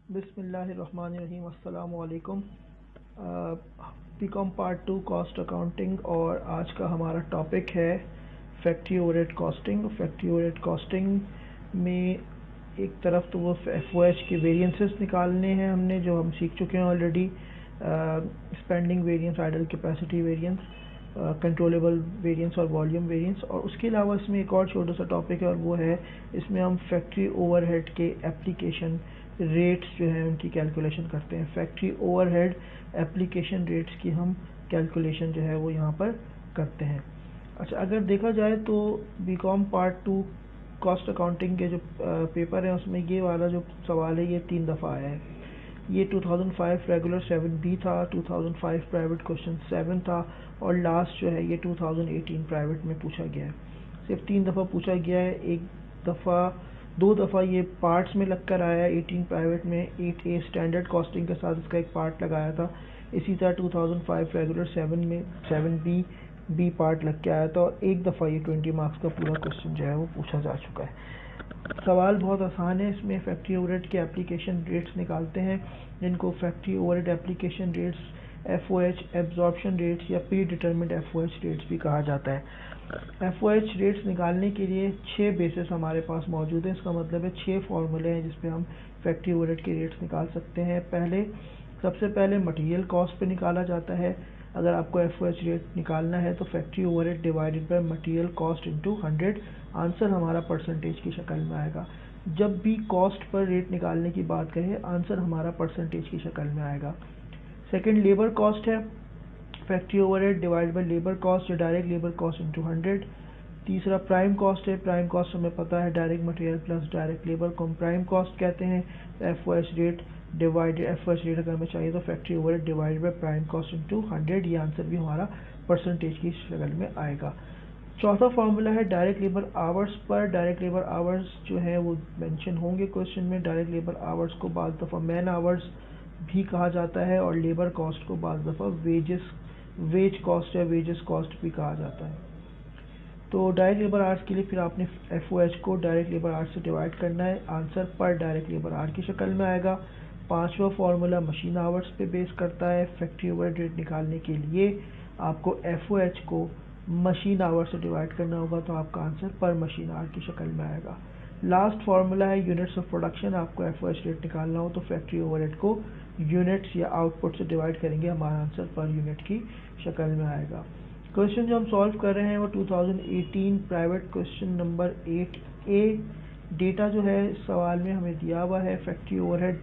बिस्मिल्लाहिर्रहमानिर्रहीम। अस्सलामु अलैकुम। बीकॉम पार्ट 2 कॉस्ट अकाउंटिंग, और आज का हमारा टॉपिक है factory overhead costing. Factory overhead costing में एक तरफ तो वो एफओएच के वेरिएंसेस निकालने हैं हमने, जो हम सीख चुके हैं already. Spending variance, idle capacity variance, controllable variance और वॉल्यूम वेरिएंस। और उसके अलावा इसमें एक और छोटा सा टॉपिक है, और वो है इसमें हम फैक्ट्री ओवरहेड के एप्लीकेशन रेट्स जो हैं उनकी कैलकुलेशन करते हैं। फैक्ट्री ओवरहेड एप्लीकेशन रेट्स की हम कैलकुलेशन जो है वो यहाँ पर करते हैं। अच्छा, अगर देखा जाए तो बीकॉम पार्ट 2 कॉस्ट अकाउंटिंग के जो पेपर है उसमें ये वाला जो सवाल है ये 3 दफ़ा आया है। ये 2005 रेगुलर 7B था, 2005 प्राइवेट क्वेश्चन 7 था, और लास्ट जो है ये 2018 प्राइवेट में पूछा गया है। सिर्फ 3 दफ़ा पूछा गया है। एक दफ़ा 2 दफ़ा ये पार्ट्स में लगकर आया 18 प्राइवेट में, 8A स्टैंडर्ड कॉस्टिंग के साथ इसका एक पार्ट लगाया था। इसी तरह 2005 रेगुलर 7 में 7B पार्ट लग के आया था, और एक दफ़ा ये 20 मार्क्स का पूरा क्वेश्चन जो है वो पूछा जा चुका है। सवाल बहुत आसान है। इसमें फैक्ट्री ओवरहेड के एप्लीकेशन रेट्स निकालते हैं, जिनको factory overhead application rates, FOH, absorption rates या प्री डिटरमिन्ड एफओएच रेट्स भी कहा जाता है। एफओएच रेट्स निकालने के लिए 6 बेसिस हमारे पास मौजूद हैं। इसका मतलब है 6 फार्मूले हैं जिसपे हम फैक्ट्री ओवरहेड के रेट्स निकाल सकते हैं। सबसे पहले मटेरियल कॉस्ट पे निकाला जाता है। अगर आपको एफओएच रेट निकालना है तो factory overhead divided by material cost into 100। Answer हमारा परसेंटेज की शक्ल में आएगा। जब भी कॉस्ट पर रेट निकालने की बात करें, आंसर हमारा परसेंटेज की शक्ल में आएगा। सेकंड लेबर कॉस्ट है, factory overhead divide by labour cost या डायरेक्ट लेबर कॉस्ट इनटू 100। तीसरा प्राइम कॉस्ट है। प्राइम कॉस्ट हमें पता है direct material plus direct labour को हम प्राइम कॉस्ट कहते हैं। FOH rate divided, FOH rate अगर हमें चाहिए तो factory overhead divided by prime cost into 100। ये आंसर भी हमारा परसेंटेज की शक्ल में आएगा। चौथा फार्मूला है direct labour hours per. Direct labour hours जो है वो मेंशन होंगे क्वेश्चन में। डायरेक्ट लेबर आवर्स को बाज़ दफ़ा मैन आवर्स भी कहा जाता है, और लेबर कॉस्ट को बाज़ दफ़ा वेज कॉस्ट या वेजेस कॉस्ट भी कहा जाता है। तो डायरेक्ट लेबर आवर्स के लिए फिर आपने एफओएच को डायरेक्ट लेबर आवर्स से डिवाइड करना है। आंसर पर डायरेक्ट लेबर आवर की शक्ल में आएगा। पांचवा फार्मूला मशीन आवर्स पे बेस करता है। फैक्ट्री ओवरहेड रेट निकालने के लिए आपको एफओएच को मशीन आवर से डिवाइड करना होगा, तो आपका आंसर पर मशीन आवर की शक्ल में आएगा। लास्ट फार्मूला है यूनिट्स ऑफ प्रोडक्शन। आपको एफओएच रेट निकालना हो तो फैक्ट्री ओवरहेड को यूनिट्स या आउटपुट से डिवाइड करेंगे, हमारा आंसर पर यूनिट की शक्ल में आएगा। क्वेश्चन जो हम सॉल्व कर रहे हैं वो 2018 private question number 8A। Data जो है इस सवाल में हमें दिया हुआ है, फैक्ट्री ओवरहेड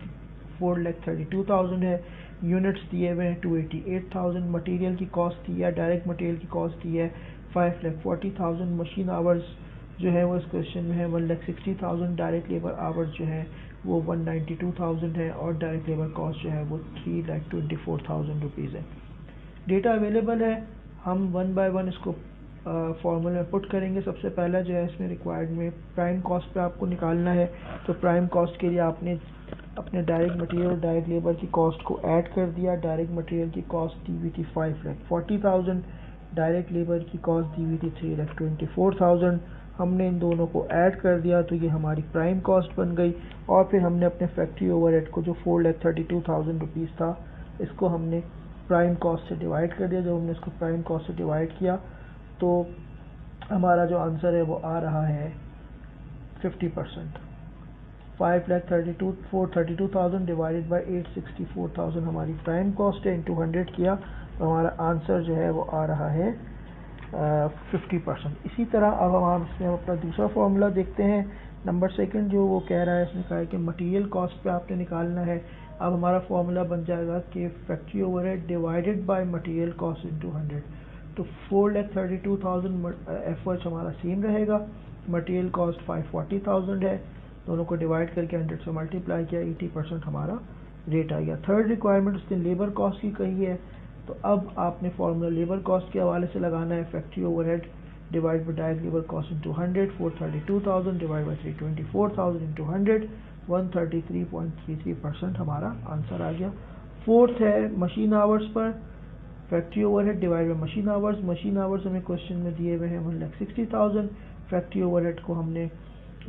4,32,000 है, यूनिट्स दिए हुए हैं 288,000, मटेरियल की कॉस्ट दी है, डायरेक्ट मटेरियल की कॉस्ट दी है 5,40,000, मशीन आवर्स जो है वो इस क्वेश्चन में है 1,60,000, डायरेक्ट लेबर आवर्स जो है वो 192,000 है, और डायरेक्ट लेबर कॉस्ट जो है वो 3,24,000 रुपीज़ है। डेटा अवेलेबल है, हम वन बाय वन इसको फॉर्मूले में पुट करेंगे। सबसे पहला जो है इसमें रिक्वायर्ड में प्राइम कॉस्ट पे आपको निकालना है, तो प्राइम कॉस्ट के लिए आपने अपने डायरेक्ट मटेरियल और डायरेक्ट लेबर की कॉस्ट को ऐड कर दिया। डायरेक्ट मटेरियल की कॉस्ट दी हुई थी 5,40,000, डायरेक्ट लेबर की कॉस्ट दी हुई थी 3,24,000। हमने इन दोनों को ऐड कर दिया तो ये हमारी प्राइम कॉस्ट बन गई। और फिर हमने अपने फैक्ट्री ओवरहेड को जो 4,32,000 रुपीज़ था, इसको हमने प्राइम कॉस्ट से डिवाइड कर दिया। जब हमने इसको प्राइम कॉस्ट से डिवाइड किया तो हमारा जो आंसर है वो आ रहा है 50%। 432,000 डिवाइडेड बाई 864,000 हमारी प्राइम कॉस्ट है, इंटू 100 किया तो हमारा आंसर जो है वो आ रहा है 50%। इसी तरह अब हम इसमें अपना दूसरा फार्मूला देखते हैं। नंबर सेकंड जो वो कह रहा है, इसने कहा है कि मटेरियल कॉस्ट पे आपने निकालना है। अब हमारा फार्मूला बन जाएगा कि factory overhead divided by material cost into 100। तो 4,32,000 एफओएच हमारा सेम रहेगा, मटेरियल कॉस्ट 540,000 है, दोनों को डिवाइड करके 100 से मल्टीप्लाई किया, 80% हमारा रेट आ गया। थर्ड रिक्वायरमेंट उसने लेबर कॉस्ट की कही है, तो अब आपने फार्मूला लेबर कॉस्ट के हवाले से लगाना है। Factory overhead divide by direct labour cost into 100, 432,000 divide by 324,000 into 100, 133.33% हमारा आंसर आ गया। फोर्थ है machine hours per, factory overhead divide by machine hours. Machine hours हमें क्वेश्चन में दिए हुए हैं 1,60,000, फैक्ट्री ओवरहेड को हमने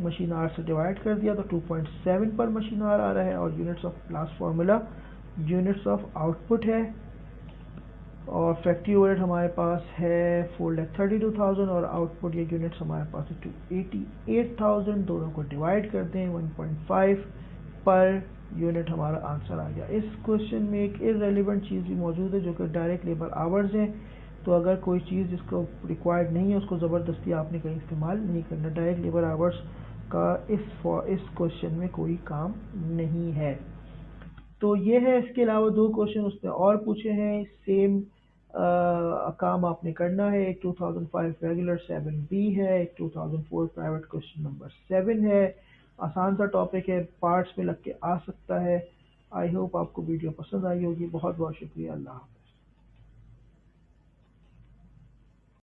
मशीन आवर से डिवाइड कर दिया तो 2.7 पर मशीन आवर आ रहा है, और units of last formula units of output है, और फैक्ट्री ओवरहेड हमारे पास है 4,32,000 और आउटपुट या यूनिट्स हमारे पास है 288,000। दोनों को डिवाइड कर दें 1.5 पर यूनिट, हमारा आंसर आ गया। इस क्वेश्चन में एक इररेलेवेंट चीज़ भी मौजूद है जो कि डायरेक्ट लेबर आवर्स हैं, तो अगर कोई चीज़ जिसको रिक्वायर्ड नहीं है उसको ज़बरदस्ती आपने कहीं इस्तेमाल नहीं करना। डायरेक्ट लेबर आवर्स का इस क्वेश्चन में कोई काम नहीं है। तो ये है, इसके अलावा 2 क्वेश्चन उसने और पूछे हैं, सेम काम आपने करना है। एक 2005 रेगुलर 7B है, एक 2004 प्राइवेट क्वेश्चन नंबर 7 है। आसान सा टॉपिक है, पार्ट्स में लग के आ सकता है। आई होप आपको वीडियो पसंद आई होगी। बहुत बहुत शुक्रिया। अल्लाह।